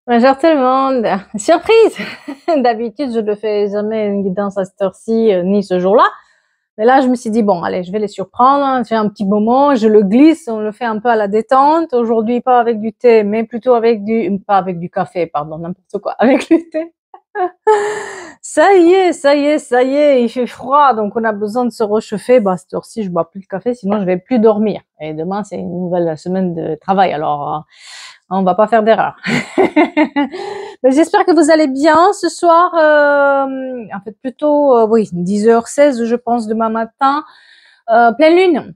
Bonjour tout le monde. Surprise! D'habitude, je ne fais jamais une guidance à cette heure-ci, ni ce jour-là. Mais là, je me suis dit, bon, allez, je vais les surprendre. J'ai un petit moment, je le glisse, on le fait un peu à la détente. Aujourd'hui, pas avec du thé, mais plutôt pas avec du café, pardon, n'importe quoi, avec le thé. Ça y est, ça y est, ça y est, il fait froid, donc on a besoin de se réchauffer. Bah, à cette heure-ci, je bois plus de café, sinon je vais plus dormir. Et demain, c'est une nouvelle semaine de travail, alors on va pas faire d'erreur. Mais j'espère que vous allez bien ce soir. En fait, plutôt, oui, 10h16, je pense, demain matin. Pleine lune.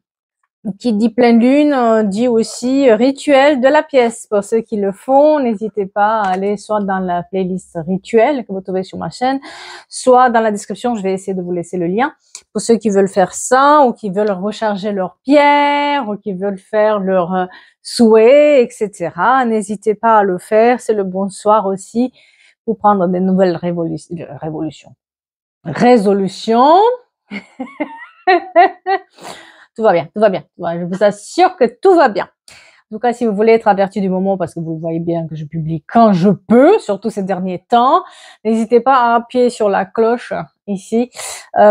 Qui dit pleine lune dit aussi rituel de la pièce. Pour ceux qui le font, n'hésitez pas à aller soit dans la playlist rituel que vous trouvez sur ma chaîne, soit dans la description, je vais essayer de vous laisser le lien. Pour ceux qui veulent faire ça, ou qui veulent recharger leurs pierres, ou qui veulent faire leurs souhaits, etc., n'hésitez pas à le faire. C'est le bonsoir aussi pour prendre des nouvelles résolutions. Tout va bien, tout va bien. Je vous assure que tout va bien. En tout cas, si vous voulez être averti du moment, parce que vous voyez bien que je publie quand je peux, surtout ces derniers temps, n'hésitez pas à appuyer sur la cloche ici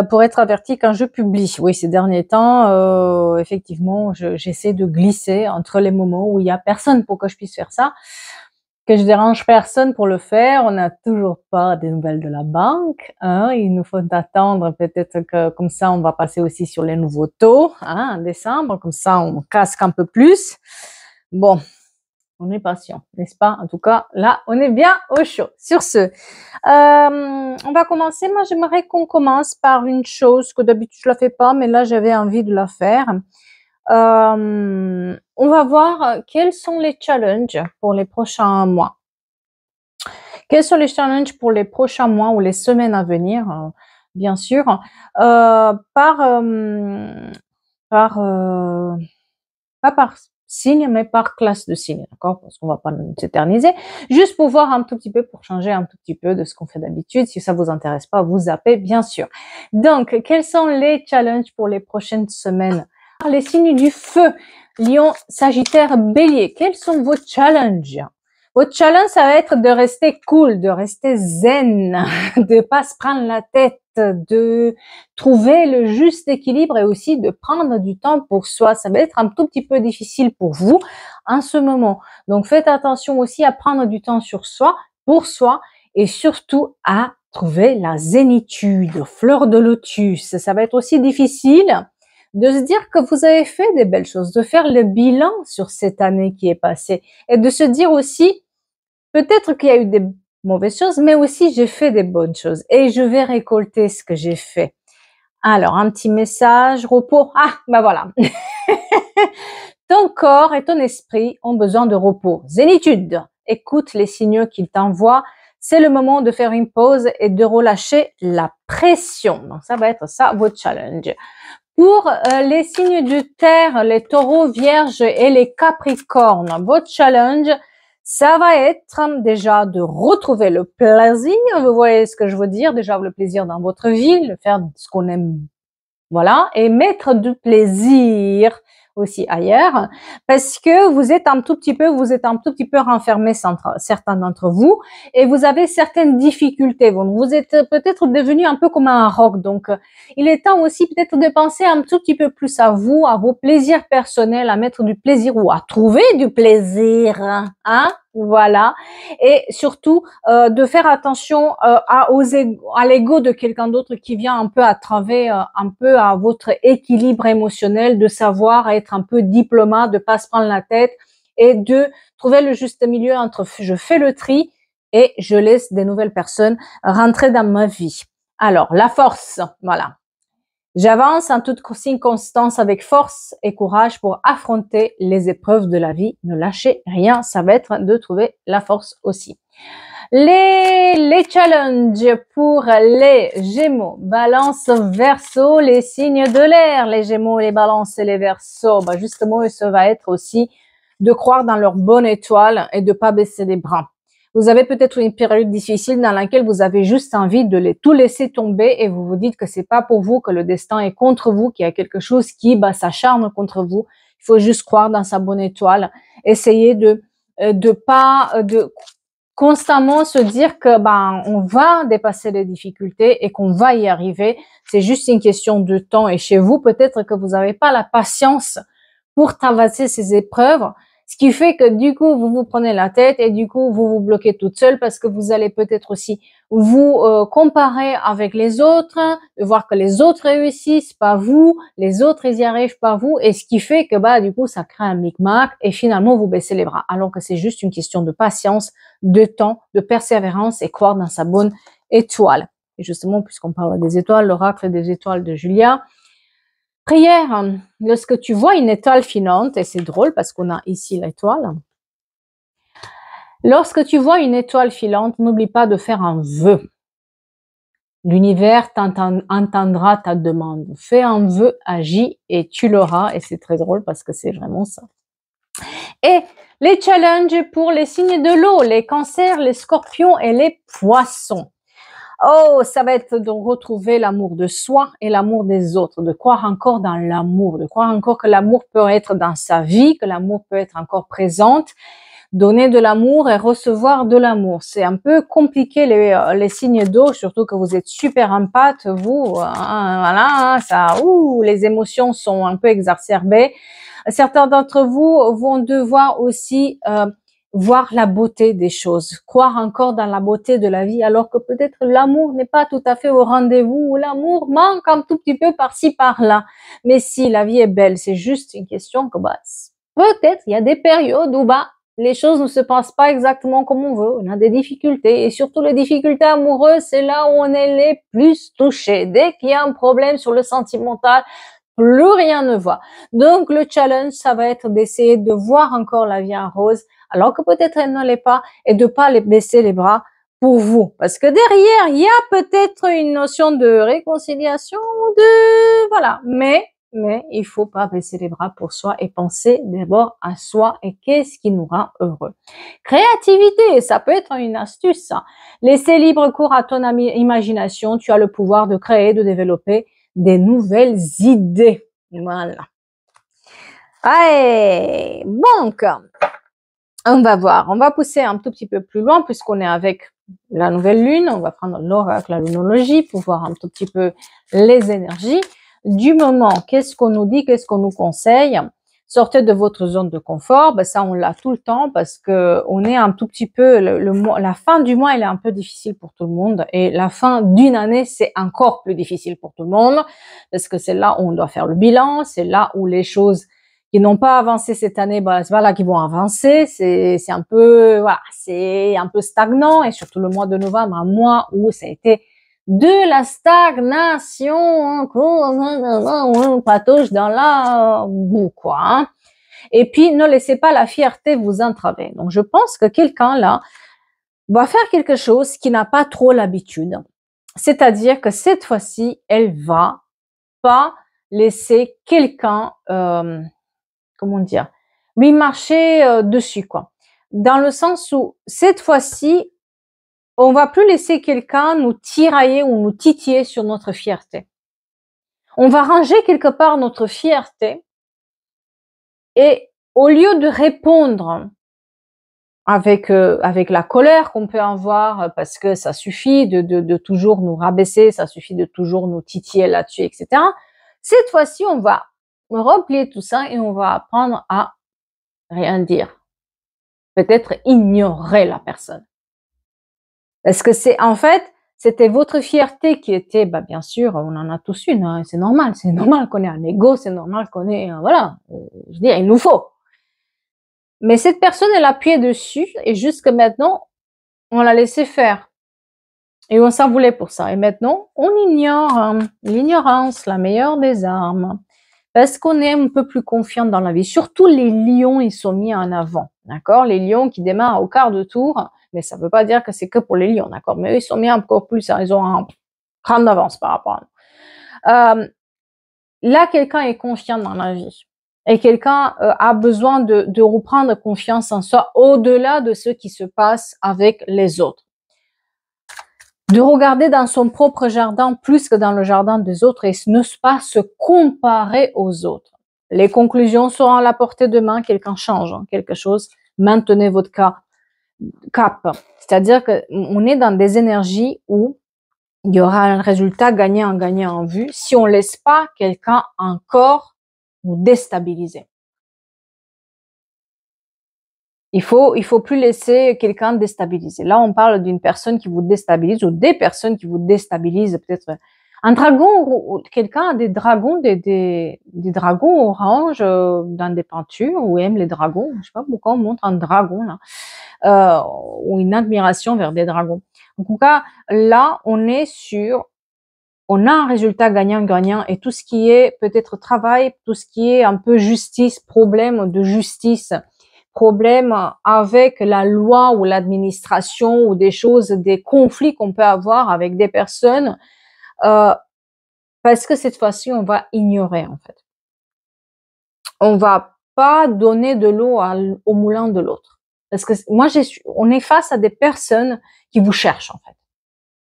pour être averti quand je publie. Oui, ces derniers temps, effectivement, j'essaie de glisser entre les moments où il y a personne pour que je puisse faire ça, que je dérange personne pour le faire. On n'a toujours pas des nouvelles de la banque, hein. Il nous faut attendre, peut-être que comme ça, on va passer aussi sur les nouveaux taux, hein, en décembre. Comme ça, on casque un peu plus. Bon, on est patient, n'est-ce pas? En tout cas, là, on est bien au chaud. Sur ce, on va commencer. Moi, j'aimerais qu'on commence par une chose que d'habitude je la fais pas, mais là, j'avais envie de la faire. On va voir quels sont les challenges pour les prochains mois. Quels sont les challenges pour les prochains mois ou les semaines à venir, bien sûr, pas par signe, mais par classe de signes, d'accord? Parce qu'on va pas s'éterniser. Juste pour voir un tout petit peu, pour changer un tout petit peu de ce qu'on fait d'habitude. Si ça vous intéresse pas, vous zappez, bien sûr. Donc, quels sont les challenges pour les prochaines semaines? Les signes du feu, Lion, Sagittaire, Bélier. Quels sont vos challenges? Votre challenge, ça va être de rester cool, de rester zen, de pas se prendre la tête, de trouver le juste équilibre et aussi de prendre du temps pour soi. Ça va être un tout petit peu difficile pour vous en ce moment. Donc, faites attention aussi à prendre du temps sur soi, pour soi, et surtout à trouver la zénitude, fleur de lotus. Ça va être aussi difficile de se dire que vous avez fait des belles choses, de faire le bilan sur cette année qui est passée et de se dire aussi, peut-être qu'il y a eu des mauvaises choses, mais aussi j'ai fait des bonnes choses et je vais récolter ce que j'ai fait. Alors, un petit message, repos. Ah, ben voilà. Ton corps et ton esprit ont besoin de repos. Zénitude, écoute les signaux qu'ils t'envoient. C'est le moment de faire une pause et de relâcher la pression. Donc, ça va être ça, votre challenge. Pour les signes de terre, les taureaux, vierges et les capricornes, votre challenge, ça va être déjà de retrouver le plaisir. Vous voyez ce que je veux dire? Déjà le plaisir dans votre vie, de faire ce qu'on aime, voilà, et mettre du plaisir aussi ailleurs, parce que vous êtes un tout petit peu renfermés, certains d'entre vous, et vous avez certaines difficultés. Vous êtes peut-être devenu un peu comme un roc, donc il est temps aussi peut-être de penser un tout petit peu plus à vous, à vos plaisirs personnels, à mettre du plaisir ou à trouver du plaisir, hein, voilà, et surtout de faire attention à l'ego de quelqu'un d'autre qui vient un peu attraver un peu à votre équilibre émotionnel, de savoir être un peu diplomate, de pas se prendre la tête et de trouver le juste milieu entre je fais le tri et je laisse des nouvelles personnes rentrer dans ma vie. Alors, la force, voilà. J'avance en toute circonstance avec force et courage pour affronter les épreuves de la vie. Ne lâchez rien, ça va être de trouver la force aussi. Les challenges pour les Gémeaux, Balance, Verseau, les signes de l'air, les Gémeaux, les Balances et les Verseaux. Bah justement, ça va être aussi de croire dans leur bonne étoile et de pas baisser les bras. Vous avez peut-être une période difficile dans laquelle vous avez juste envie de tout laisser tomber et vous vous dites que c'est pas pour vous, que le destin est contre vous, qu'il y a quelque chose qui s'acharne contre vous. Il faut juste croire dans sa bonne étoile. Essayez de constamment se dire que on va dépasser les difficultés et qu'on va y arriver. C'est juste une question de temps. Et chez vous, peut-être que vous n'avez pas la patience pour traverser ces épreuves, ce qui fait que du coup, vous vous prenez la tête et du coup, vous vous bloquez toute seule parce que vous allez peut-être aussi vous comparer avec les autres, voir que les autres réussissent, pas vous, les autres ils y arrivent, pas vous, et ce qui fait que du coup, ça crée un micmac et finalement, vous baissez les bras, alors que c'est juste une question de patience, de temps, de persévérance et croire dans sa bonne étoile. Et justement, puisqu'on parle des étoiles, l'oracle des étoiles de Julia, prière, lorsque tu vois une étoile filante, et c'est drôle parce qu'on a ici l'étoile, lorsque tu vois une étoile filante, n'oublie pas de faire un vœu. L'univers entendra ta demande. Fais un vœu, agis et tu l'auras. Et c'est très drôle parce que c'est vraiment ça. Et les challenges pour les signes de l'eau, les cancers, les scorpions et les poissons. Oh, ça va être de retrouver l'amour de soi et l'amour des autres, de croire encore dans l'amour, de croire encore que l'amour peut être dans sa vie, que l'amour peut être encore présente, donner de l'amour et recevoir de l'amour. C'est un peu compliqué les signes d'eau, surtout que vous êtes super empathe, vous, voilà, les émotions sont un peu exacerbées. Certains d'entre vous vont devoir aussi voir la beauté des choses, croire encore dans la beauté de la vie, alors que peut-être l'amour n'est pas tout à fait au rendez-vous, ou l'amour manque un tout petit peu par-ci, par-là. Mais si la vie est belle, c'est juste une question que peut-être il y a des périodes où les choses ne se passent pas exactement comme on veut, on a des difficultés, et surtout les difficultés amoureuses, c'est là où on est les plus touchés. Dès qu'il y a un problème sur le sentimental, plus rien ne va. Donc le challenge, ça va être d'essayer de voir encore la vie en rose, alors que peut-être elle ne l'est pas, et de pas les baisser les bras pour vous. Parce que derrière, il y a peut-être une notion de réconciliation, voilà. Mais il faut pas baisser les bras pour soi et penser d'abord à soi et qu'est-ce qui nous rend heureux. Créativité, ça peut être une astuce, ça. Laisser libre cours à ton imagination, tu as le pouvoir de créer, de développer des nouvelles idées. Voilà. Allez, donc, on va voir, on va pousser un tout petit peu plus loin puisqu'on est avec la nouvelle lune, on va prendre l'oracle, la lunologie pour voir un tout petit peu les énergies. Du moment, qu'est-ce qu'on nous dit, qu'est-ce qu'on nous conseille? Sortez de votre zone de confort, ça on l'a tout le temps parce que on est un tout petit peu, la fin du mois elle est un peu difficile pour tout le monde et la fin d'une année c'est encore plus difficile pour tout le monde parce que c'est là où on doit faire le bilan, c'est là où les choses qui n'ont pas avancé cette année, c'est pas là qu'ils vont avancer, c'est un peu, voilà, c'est un peu stagnant et surtout le mois de novembre, un mois où ça a été de la stagnation, on patauge dans la boue, quoi. Hein. Et puis, ne laissez pas la fierté vous entraver. Donc, je pense que quelqu'un, là, va faire quelque chose qui n'a pas trop l'habitude. C'est-à-dire que cette fois-ci, elle va pas laisser quelqu'un, comment dire, lui marcher dessus, quoi. Dans le sens où, cette fois-ci, on va plus laisser quelqu'un nous tirailler ou nous titiller sur notre fierté. On va ranger quelque part notre fierté et au lieu de répondre avec la colère qu'on peut avoir parce que ça suffit de toujours nous rabaisser, ça suffit de toujours nous titiller là-dessus, etc. Cette fois-ci, on va replier tout ça et on va apprendre à rien dire. Peut-être ignorer la personne. Parce que c'est, en fait, c'était votre fierté qui était, bien sûr, on en a tous une, hein, c'est normal qu'on ait un ego, c'est normal qu'on ait, voilà, je veux dire, il nous faut. Mais cette personne, elle appuyait dessus et jusque maintenant, on l'a laissé faire. Et on s'en voulait pour ça. Et maintenant, on ignore l'ignorance, la meilleure des armes. Parce qu'on est un peu plus confiant dans la vie. Surtout les lions, ils sont mis en avant. D'accord? Les lions qui démarrent au quart de tour. Mais ça ne veut pas dire que c'est que pour les lions. D'accord? Mais eux, ils sont mis encore plus. Ils ont un grande avance par rapport à nous. Là, quelqu'un est confiant dans la vie. Et quelqu'un a besoin de reprendre confiance en soi au-delà de ce qui se passe avec les autres. De regarder dans son propre jardin plus que dans le jardin des autres et ne pas se comparer aux autres. Les conclusions seront à la portée de main, quelqu'un change quelque chose, maintenez votre cas. cap. C'est-à-dire qu'on est dans des énergies où il y aura un résultat gagnant-gagnant en vue si on laisse pas quelqu'un encore nous déstabiliser. Il faut plus laisser quelqu'un déstabiliser. Là, on parle d'une personne qui vous déstabilise ou des personnes qui vous déstabilisent. Peut-être un dragon ou quelqu'un a des dragons, des dragons orange dans des peintures ou aime les dragons. Je sais pas pourquoi on montre un dragon là, ou une admiration vers des dragons. En tout cas, là, on a un résultat gagnant-gagnant et tout ce qui est peut-être travail, tout ce qui est un peu justice, problème de justice, problème avec la loi ou l'administration ou des choses, des conflits qu'on peut avoir avec des personnes, parce que cette fois-ci, on va ignorer en fait. On va pas donner de l'eau au moulin de l'autre. Parce que moi, on est face à des personnes qui vous cherchent en fait.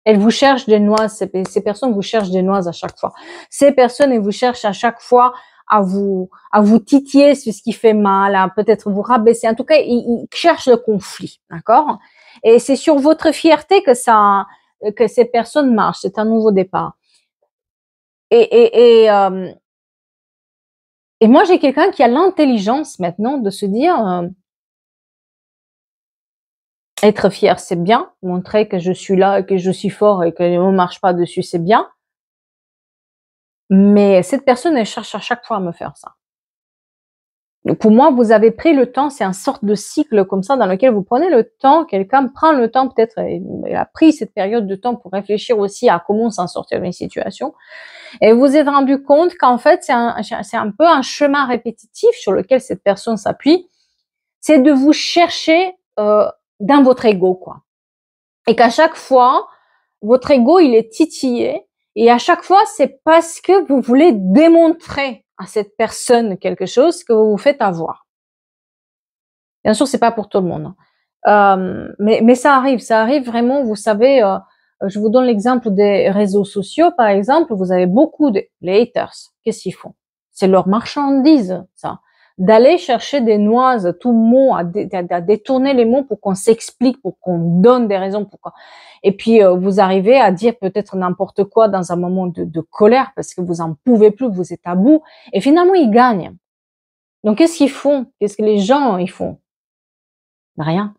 Elles vous cherchent des noises, ces personnes vous cherchent des noises à chaque fois. Ces personnes, elles vous cherchent à chaque fois à vous titiller sur ce qui fait mal, à peut-être vous rabaisser. En tout cas, ils cherchent le conflit, d'accord? Et c'est sur votre fierté que ces personnes marchent. C'est un nouveau départ. Et moi, j'ai quelqu'un qui a l'intelligence maintenant de se dire, être fier, c'est bien. Montrer que je suis là, que je suis fort et que ne marche pas dessus, c'est bien. Mais cette personne, elle cherche à chaque fois à me faire ça. Pour moi, vous avez pris le temps, c'est un sorte de cycle comme ça dans lequel vous prenez le temps, quelqu'un prend le temps peut-être, il a pris cette période de temps pour réfléchir aussi à comment s'en sortir d'une situation. Et vous vous êtes rendu compte qu'en fait, c'est un peu un chemin répétitif sur lequel cette personne s'appuie. C'est de vous chercher dans votre ego, quoi. Et qu'à chaque fois, votre ego, il est titillé. Et à chaque fois, c'est parce que vous voulez démontrer à cette personne quelque chose que vous vous faites avoir. Bien sûr, c'est pas pour tout le monde. Mais ça arrive vraiment. Vous savez, je vous donne l'exemple des réseaux sociaux, par exemple. Vous avez beaucoup de les haters. Qu'est-ce qu'ils font? C'est leur marchandise, ça. D'aller chercher des noises, tout mots, à détourner les mots pour qu'on s'explique, pour qu'on donne des raisons, pourquoi. Et puis vous arrivez à dire peut-être n'importe quoi dans un moment de colère parce que vous en pouvez plus, vous êtes à bout. Et finalement, ils gagnent. Donc, qu'est-ce qu'ils font? Qu'est-ce que les gens ils font? Rien.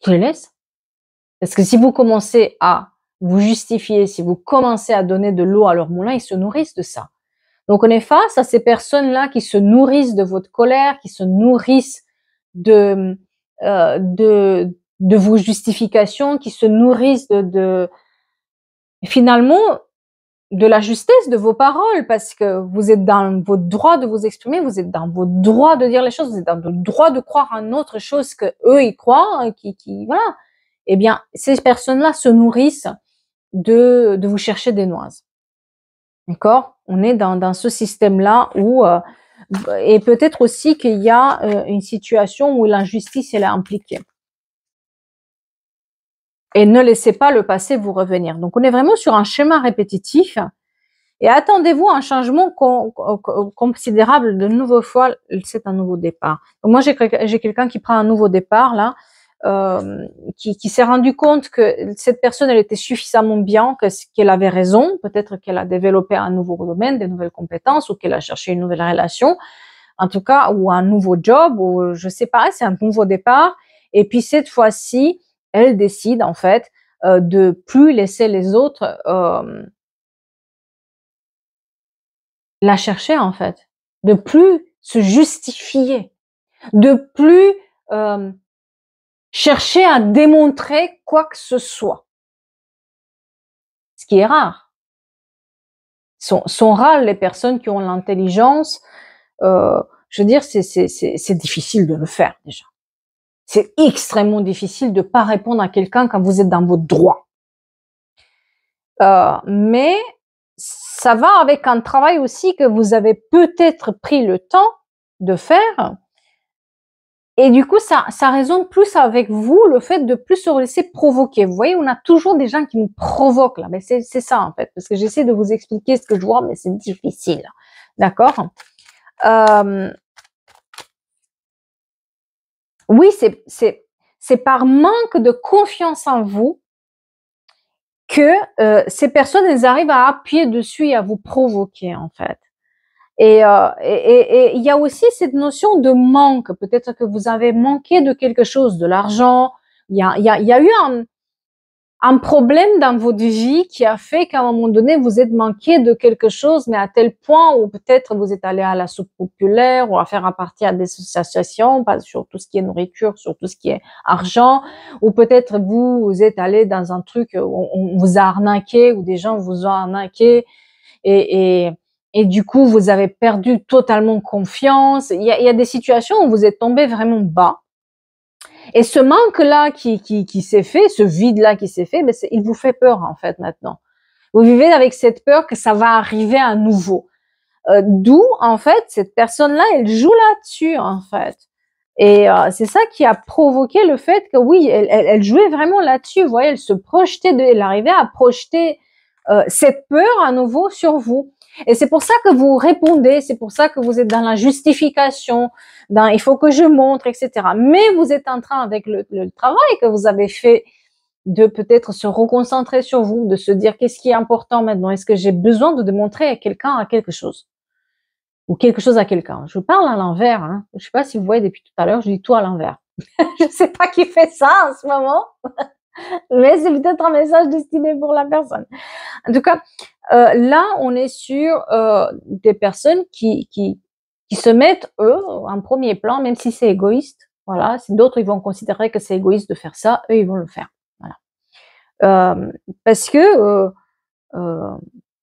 Je les laisse. Parce que si vous commencez à vous justifier, si vous commencez à donner de l'eau à leur moulin, ils se nourrissent de ça. Donc, on est face à ces personnes-là qui se nourrissent de votre colère, qui se nourrissent de vos justifications, qui se nourrissent finalement, de la justesse de vos paroles, parce que vous êtes dans votre droit de vous exprimer, vous êtes dans votre droit de dire les choses, vous êtes dans votre droit de croire en autre chose que eux ils croient, voilà. Eh bien, ces personnes-là se nourrissent de vous chercher des noises. D'accord? On est dans ce système-là où et peut-être aussi qu'il y a une situation où l'injustice elle est impliquée. Et ne laissez pas le passé vous revenir. Donc, on est vraiment sur un schéma répétitif. Et attendez-vous à un changement considérable de nouvelle fois, c'est un nouveau départ. Donc moi, j'ai quelqu'un qui prend un nouveau départ là, qui s'est rendu compte que cette personne, elle était suffisamment bien, qu'elle avait raison, peut-être qu'elle a développé un nouveau domaine, des nouvelles compétences, ou qu'elle a cherché une nouvelle relation, en tout cas, ou un nouveau job, ou je sais pas, c'est un nouveau départ. Et puis cette fois-ci, elle décide en fait de plus laisser les autres la chercher en fait, de plus se justifier, de plus chercher à démontrer quoi que ce soit, ce qui est rare. Sont rares les personnes qui ont l'intelligence. Je veux dire, c'est difficile de le faire déjà. C'est extrêmement difficile de pas répondre à quelqu'un quand vous êtes dans votre droit. Mais ça va avec un travail aussi que vous avez peut-être pris le temps de faire. Et du coup, ça résonne plus avec vous, le fait de plus se laisser provoquer. Vous voyez, on a toujours des gens qui nous provoquent là. Mais c'est ça en fait, parce que j'essaie de vous expliquer ce que je vois, mais c'est difficile. D'accord? Oui, c'est par manque de confiance en vous que ces personnes, elles arrivent à appuyer dessus et à vous provoquer, en fait. Et il y a aussi cette notion de manque. Peut-être que vous avez manqué de quelque chose, de l'argent. Il y a eu un problème dans votre vie qui a fait qu'à un moment donné, vous êtes manqué de quelque chose, mais à tel point où peut-être vous êtes allé à la soupe populaire ou à faire partie à des associations, pas sur tout ce qui est nourriture, sur tout ce qui est argent, ou peut-être vous êtes allé dans un truc où on vous a arnaqué, ou des gens vous ont arnaqué, et, et, et du coup, vous avez perdu totalement confiance. Il y a des situations où vous êtes tombé vraiment bas. Et ce manque-là qui s'est fait, ce vide-là qui s'est fait, ben il vous fait peur, en fait, maintenant. Vous vivez avec cette peur que ça va arriver à nouveau. D'où, en fait, cette personne-là, elle joue là-dessus, en fait. Et c'est ça qui a provoqué le fait que, oui, elle jouait vraiment là-dessus. Vous voyez, elle se projetait, elle arrivait à projeter cette peur à nouveau sur vous. Et c'est pour ça que vous répondez, c'est pour ça que vous êtes dans la justification, dans il faut que je montre, etc. Mais vous êtes en train, avec le travail que vous avez fait, de peut-être se reconcentrer sur vous, de se dire qu'est-ce qui est important maintenant, est-ce que j'ai besoin de démontrer à quelqu'un à quelque chose ou quelque chose à quelqu'un. Je parle à l'envers, hein. Je sais pas si vous voyez depuis tout à l'heure, je dis tout à l'envers. Je sais pas qui fait ça en ce moment, mais c'est peut-être un message destiné pour la personne. En tout cas, là, on est sur des personnes qui se mettent, eux, en premier plan, même si c'est égoïste. Voilà, si d'autres, ils vont considérer que c'est égoïste de faire ça, eux, ils vont le faire. Voilà. Parce que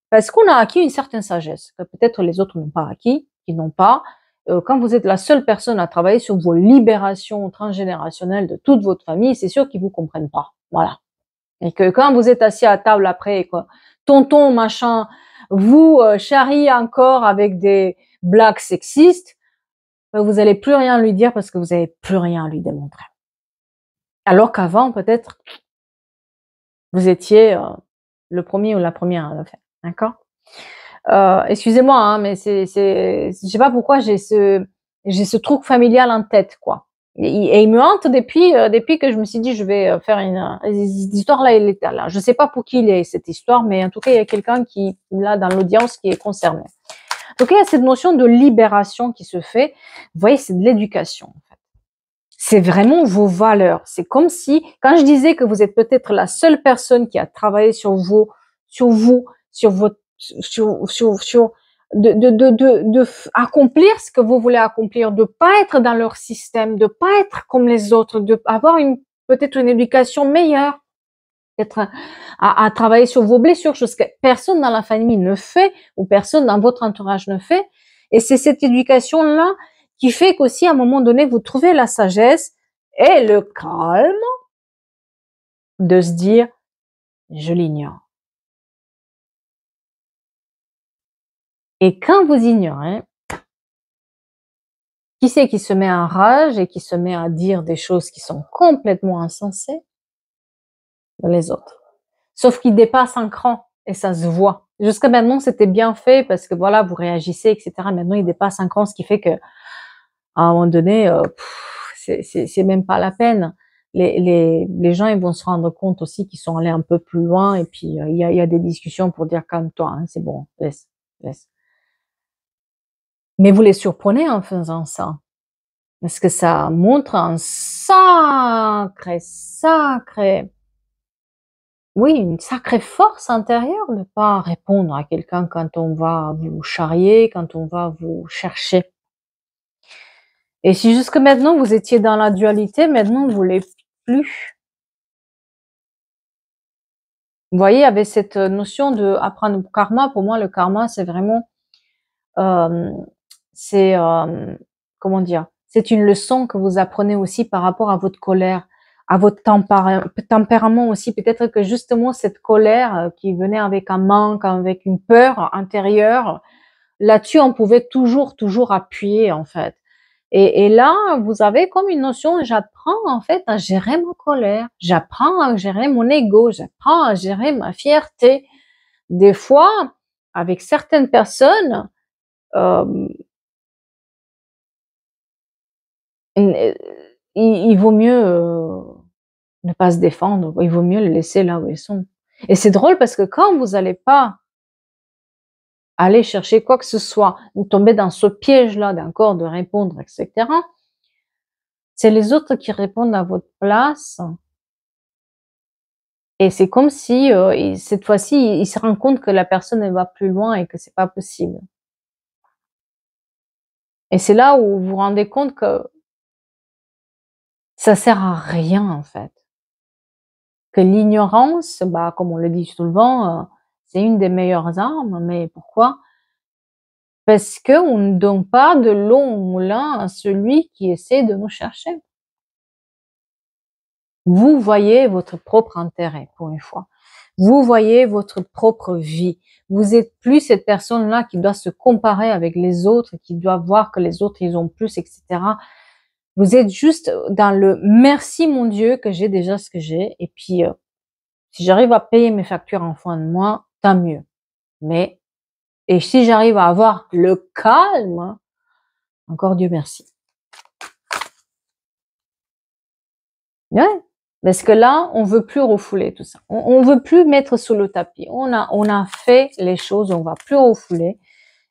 parce qu'on a acquis une certaine sagesse, que peut-être les autres n'ont pas acquis, qui n'ont pas. Quand vous êtes la seule personne à travailler sur vos libérations transgénérationnelles de toute votre famille, c'est sûr qu'ils vous comprennent pas. Voilà. Et que quand vous êtes assis à table après, quoi, tonton machin vous charrie encore avec des blagues sexistes, vous allez plus rien lui dire parce que vous avez plus rien à lui démontrer. Alors qu'avant, peut-être, vous étiez le premier ou la première à le faire. D'accord? Excusez-moi, hein, mais je sais pas pourquoi j'ai ce truc familial en tête, quoi. Et il me hante depuis que je me suis dit je vais faire cette histoire-là, elle est là. Je sais pas pour qui il est cette histoire, mais en tout cas il y a quelqu'un qui là dans l'audience qui est concerné. Donc il y a cette notion de libération qui se fait. Vous voyez, c'est de l'éducation. En fait. C'est vraiment vos valeurs. C'est comme si quand je disais que vous êtes peut-être la seule personne qui a travaillé sur vous, sur votre de accomplir ce que vous voulez accomplir, de pas être dans leur système, de pas être comme les autres, de avoir peut-être une éducation meilleure, peut-être à travailler sur vos blessures, chose que personne dans la famille ne fait ou personne dans votre entourage ne fait. Et c'est cette éducation-là qui fait qu'aussi à un moment donné, vous trouvez la sagesse et le calme de se dire, je l'ignore. Et quand vous ignorez, qui c'est qui se met en rage et qui se met à dire des choses qui sont complètement insensées? Les autres. Sauf qu'ils dépassent un cran et ça se voit. Jusqu'à maintenant, c'était bien fait parce que voilà, vous réagissez, etc. Maintenant, ils dépassent un cran, ce qui fait que à un moment donné, c'est même pas la peine. Les gens, ils vont se rendre compte aussi qu'ils sont allés un peu plus loin et puis il y a des discussions pour dire calme-toi, hein, c'est bon, laisse. Mais vous les surprenez en faisant ça. Parce que ça montre un oui, une sacrée force intérieure de pas répondre à quelqu'un quand on va vous charrier, quand on va vous chercher. Et si jusque maintenant vous étiez dans la dualité, maintenant vous l'êtes plus. Vous voyez, avec cette notion de apprendre le karma, pour moi le karma c'est vraiment, euh, c'est comment dire, c'est une leçon que vous apprenez aussi par rapport à votre colère, à votre tempérament aussi. Peut-être que justement cette colère qui venait avec un manque, avec une peur intérieure, là-dessus on pouvait toujours appuyer en fait. Et là, vous avez comme une notion, j'apprends en fait à gérer ma colère, j'apprends à gérer mon ego, j'apprends à gérer ma fierté. Des fois, avec certaines personnes, euh, il vaut mieux ne pas se défendre, il vaut mieux les laisser là où ils sont. Et c'est drôle parce que quand vous n'allez pas aller chercher quoi que ce soit, vous tombez dans ce piège-là d'accord, de répondre, etc., c'est les autres qui répondent à votre place. Et c'est comme si, cette fois-ci, il se rend compte que la personne, elle va plus loin et que c'est pas possible. Et c'est là où vous vous rendez compte que ça sert à rien, en fait. Que l'ignorance, bah, comme on le dit souvent, c'est une des meilleures armes. Mais pourquoi? Parce qu'on ne donne pas de l'eau au moulin à celui qui essaie de nous chercher. Vous voyez votre propre intérêt, pour une fois. Vous voyez votre propre vie. Vous êtes plus cette personne-là qui doit se comparer avec les autres, qui doit voir que les autres, ils ont plus, etc. Vous êtes juste dans le merci, mon Dieu, que j'ai déjà ce que j'ai. Et puis, si j'arrive à payer mes factures en fin de mois, tant mieux. Mais, et si j'arrive à avoir le calme, encore Dieu merci. Ouais. Parce que là, on veut plus refouler tout ça. On veut plus mettre sous le tapis. On a fait les choses, on va plus refouler.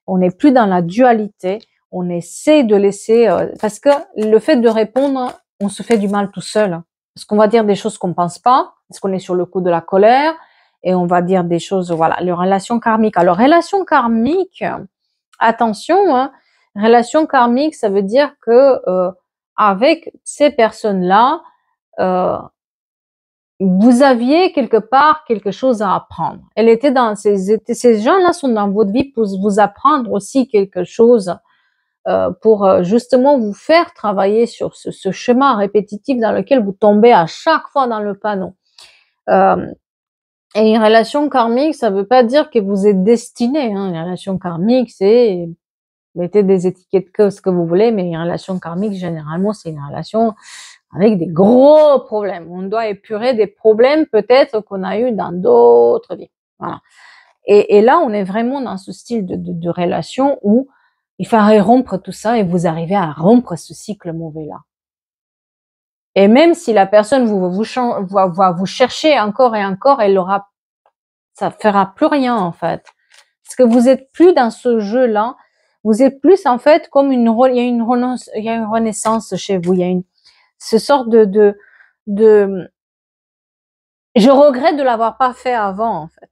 On n'est plus dans la dualité. On essaie de laisser, parce que le fait de répondre, on se fait du mal tout seul. Parce qu'on va dire des choses qu'on pense pas, parce qu'on est sur le coup de la colère, et on va dire des choses, voilà, les relations karmiques. Alors, relations karmiques, attention, hein, relation karmique, ça veut dire que avec ces personnes-là, vous aviez quelque part quelque chose à apprendre. Elle était dans ces gens-là sont dans votre vie pour vous apprendre aussi quelque chose, pour justement vous faire travailler sur ce chemin répétitif dans lequel vous tombez à chaque fois dans le panneau. Et une relation karmique, ça veut pas dire que vous êtes destiné. Hein. Une relation karmique, c'est mettez des étiquettes que ce que vous voulez, mais une relation karmique, généralement, c'est une relation avec des gros problèmes. On doit épurer des problèmes peut-être qu'on a eu dans d'autres vies. Voilà. Et là, on est vraiment dans ce style de relation où il faudrait rompre tout ça et vous arrivez à rompre ce cycle mauvais-là. Et même si la personne va vous chercher encore et encore, ça fera plus rien en fait. Parce que vous êtes plus dans ce jeu-là. Vous êtes plus en fait comme il y a une renaissance chez vous. Il y a ce sort de je regrette de l'avoir pas fait avant, en fait.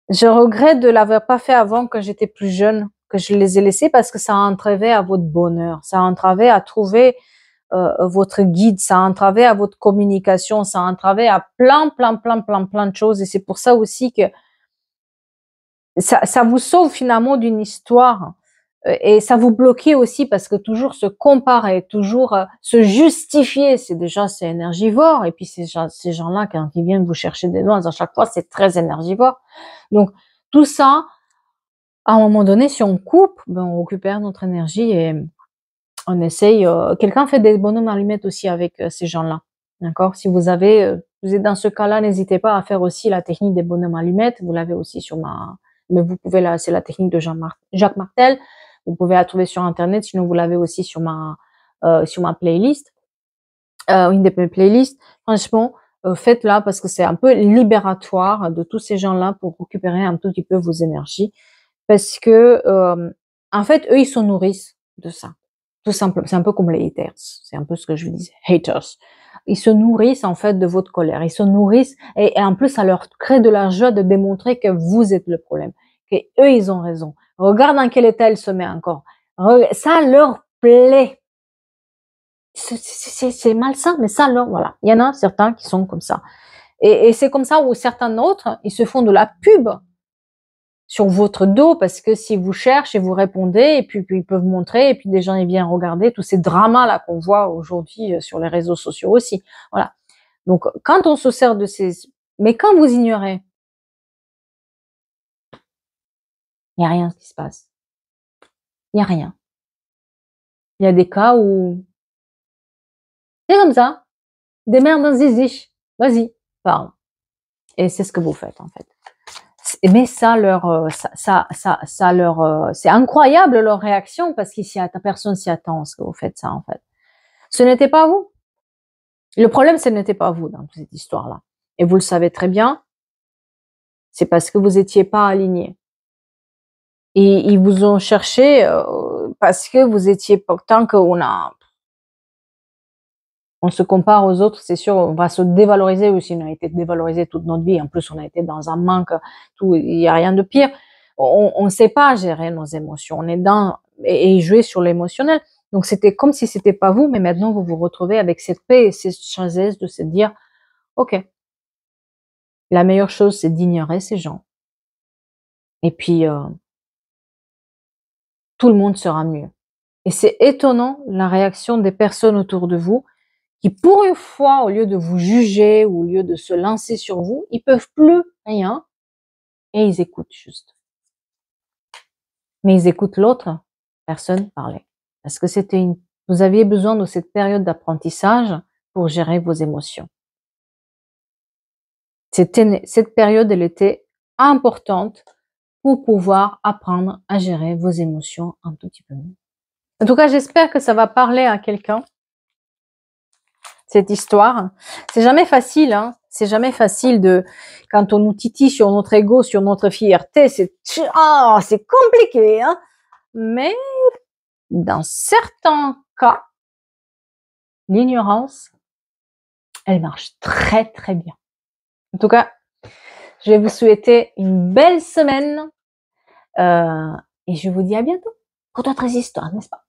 Je regrette de l'avoir pas fait avant quand j'étais plus jeune, que je les ai laissés parce que ça entravait à votre bonheur, ça entravait à trouver votre guide, ça entravait à votre communication, ça entravait à plein de choses. Et c'est pour ça aussi que ça vous sauve finalement d'une histoire. Et ça vous bloquait aussi parce que toujours se comparer, toujours se justifier, c'est énergivore. Et puis ces gens-là, quand ils viennent vous chercher des doigts à chaque fois, c'est très énergivore. Donc tout ça, à un moment donné, si on coupe, ben on récupère notre énergie et on essaye. Quelqu'un fait des bonhommes allumettes aussi avec ces gens-là, d'accord. Si vous êtes dans ce cas-là, n'hésitez pas à faire aussi la technique des bonhommes allumettes. Vous l'avez aussi mais vous pouvez c'est la technique de Jacques Martel. Vous pouvez la trouver sur internet, sinon vous l'avez aussi sur ma playlist, une de mes playlists. Franchement, faites-la parce que c'est un peu libératoire de tous ces gens-là pour récupérer un tout petit peu vos énergies. Parce que en fait, eux, ils se nourrissent de ça. Tout simplement. C'est un peu comme les haters. C'est un peu ce que je vous disais. Haters. Ils se nourrissent en fait de votre colère. Ils se nourrissent et en plus, ça leur crée de la joie de démontrer que vous êtes le problème, que eux, ils ont raison. Regarde dans quel état elle se met encore. Ça leur plaît. C'est malsain, mais ça leur, voilà. Il y en a certains qui sont comme ça. Et c'est comme ça où certains autres, ils se font de la pub sur votre dos parce que si vous cherchez, vous répondez et puis ils peuvent montrer et puis des gens ils viennent regarder tous ces dramas là qu'on voit aujourd'hui sur les réseaux sociaux aussi. Voilà. Donc quand on se sert mais quand vous ignorez, il y a rien qui se passe. Il y a rien. Il y a des cas où c'est comme ça. Démerde un zizi. Vas-y, parle. Et c'est ce que vous faites en fait. Mais ça leur, c'est incroyable leur réaction parce qu'ici personne s'y attend à ce que vous faites ça en fait. Ce n'était pas vous. Le problème, ce n'était pas vous dans toute cette histoire-là. Et vous le savez très bien, c'est parce que vous n'étiez pas alignés. Et ils vous ont cherché parce que vous étiez, tant on se compare aux autres, c'est sûr, on va se dévaloriser aussi. On a été dévalorisé toute notre vie. En plus, on a été dans un manque, tout, il n'y a rien de pire. On ne sait pas gérer nos émotions. On est dans, et jouer sur l'émotionnel. Donc, c'était comme si c'était pas vous, mais maintenant, vous vous retrouvez avec cette paix et cette sagesse de se dire, OK, la meilleure chose, c'est d'ignorer ces gens. Et puis, tout le monde sera mieux. Et c'est étonnant la réaction des personnes autour de vous qui, pour une fois, au lieu de vous juger ou au lieu de se lancer sur vous, ils peuvent plus rien et ils écoutent juste. Mais ils écoutent l'autre personne parler. Parce que vous aviez besoin de cette période d'apprentissage pour gérer vos émotions. Cette période, elle était importante pour pouvoir apprendre à gérer vos émotions un tout petit peu mieux. En tout cas, j'espère que ça va parler à quelqu'un, cette histoire. C'est jamais facile, hein. C'est jamais facile quand on nous titille sur notre ego, sur notre fierté, c'est compliqué, hein. Mais, dans certains cas, l'ignorance, elle marche très, très bien. En tout cas, je vais vous souhaiter une belle semaine, et je vous dis à bientôt pour d'autres histoires, n'est-ce pas?